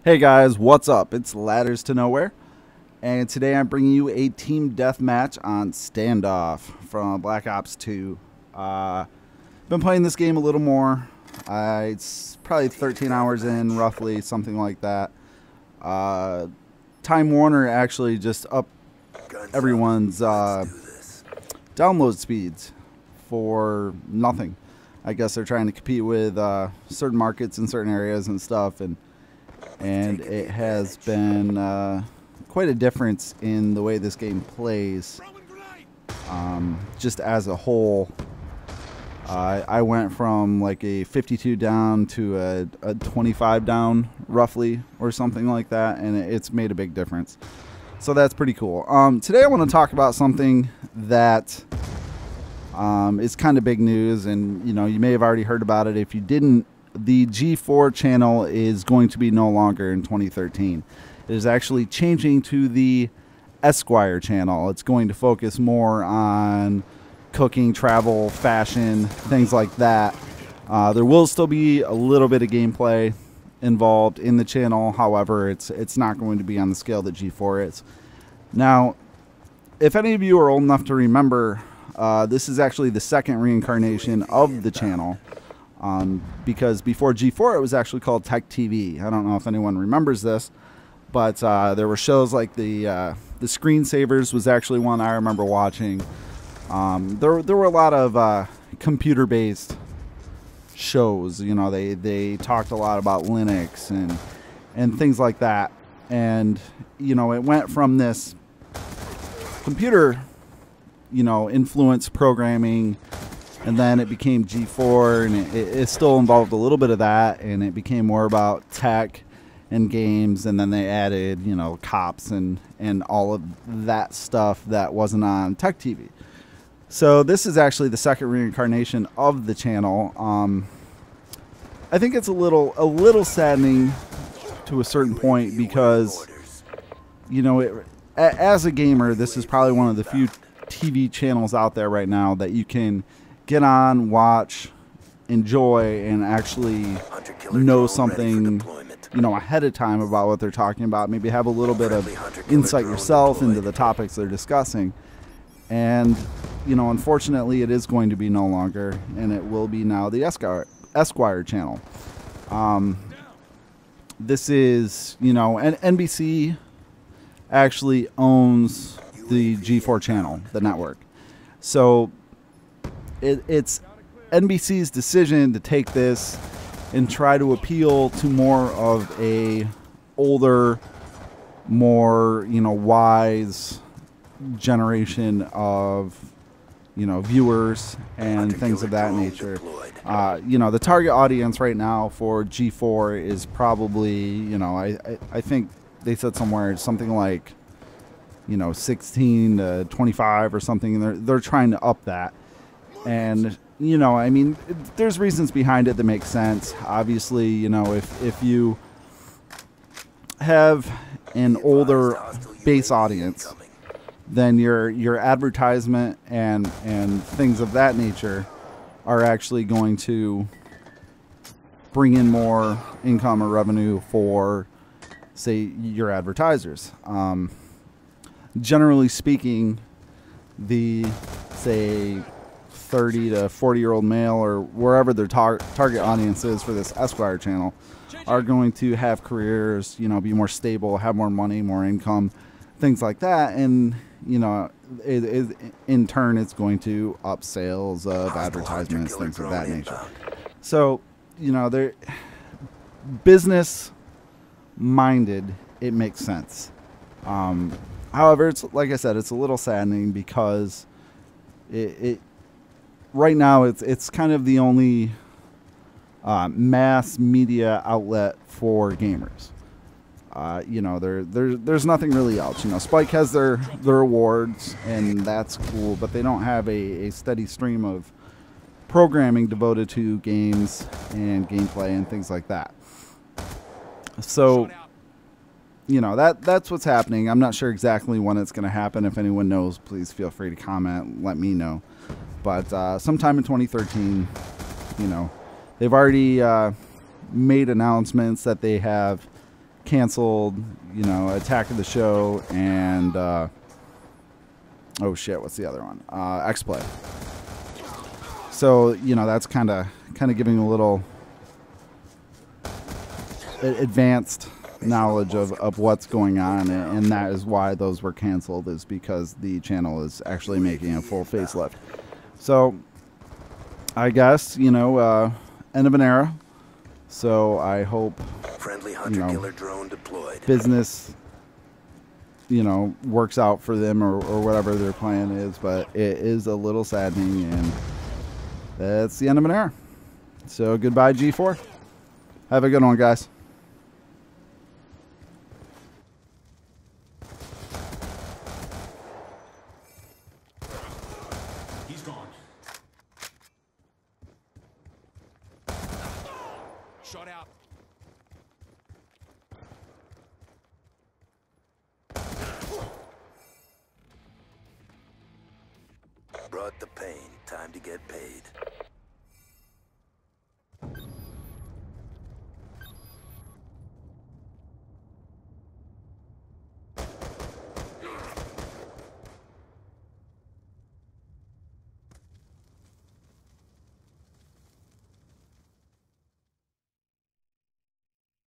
Hey guys, what's up? It's Ladders to Nowhere, and today I'm bringing you a team deathmatch on Standoff from Black Ops 2. Been playing this game a little more. It's probably 13 hours in, roughly, something like that. Time Warner actually just upped everyone's download speeds for nothing. I guess they're trying to compete with certain markets in certain areas and stuff, and it has been quite a difference in the way this game plays. Just as a whole, I went from like a 52 down to a 25 down roughly, or something like that, and it's made a big difference. So that's pretty cool. Today I want to talk about something that is kind of big news, and you may have already heard about it. If you didn't, the G4 channel is going to be no longer in 2013. It is actually changing to the Esquire channel. It's going to focus more on cooking, travel, fashion, things like that. There will still be a little bit of gameplay involved in the channel. However, it's not going to be on the scale that G4 is. Now, if any of you are old enough to remember, this is actually the second reincarnation of the channel. Because before G4 it was actually called techtv. I don't know if anyone remembers this, but there were shows like the Screensavers was actually one I remember watching. There were a lot of computer-based shows. They talked a lot about Linux and things like that, and it went from this computer influenced programming, and then it became G4, and it still involved a little bit of that, and it became more about tech and games, and then they added, cops and all of that stuff that wasn't on techtv. So this is actually the second reincarnation of the channel. I think it's a little saddening to a certain point, because, as a gamer, this is probably one of the few TV channels out there right now that you can get on, watch, enjoy, and actually know something, ahead of time about what they're talking about. Maybe have a little bit of insight yourself into the topics they're discussing. And, unfortunately, it is going to be no longer, and it will be now the Esquire channel. This is, and NBC actually owns the G4 channel, the network. So it's NBC's decision to take this and try to appeal to more of a older, more wise generation of viewers and things of that nature. The target audience right now for G4 is probably I think they said somewhere something like 16 to 25 or something, and they're trying to up that. And I mean, there's reasons behind it that make sense. Obviously, if you have an older base audience, then your advertisement and things of that nature are actually going to bring in more income or revenue for, say, your advertisers. Generally speaking, the, say, 30 to 40-year-old male, or wherever their target audience is for this Esquire channel, are going to have careers, be more stable, have more money, more income, things like that. And, in turn, it's going to up sales of advertisements, things of that nature. So, they're business-minded. It makes sense. However, it's like I said, it's a little saddening, because right now it's kind of the only mass media outlet for gamers. There's nothing really else. Spike has their awards, and that's cool, but they don't have a steady stream of programming devoted to games and gameplay and things like that. So that's what's happening. I'm not sure exactly when it's going to happen. If anyone knows, please feel free to comment, let me know. But sometime in 2013, they've already made announcements that they have canceled, you know, Attack of the Show and oh shit, what's the other one? X-Play. So, you know, that's kind of giving a little advanced knowledge of what's going on, and that is why those were canceled, is because the channel is actually making a full facelift. So I guess, you know, end of an era. So I hope, friendly hunter-killer drone deployed. Business, you know, works out for them, or whatever their plan is, but it is a little saddening, and that's the end of an era. So goodbye, G4. Have a good one, guys. He's gone. Shot out. Brought the pain. Time to get paid.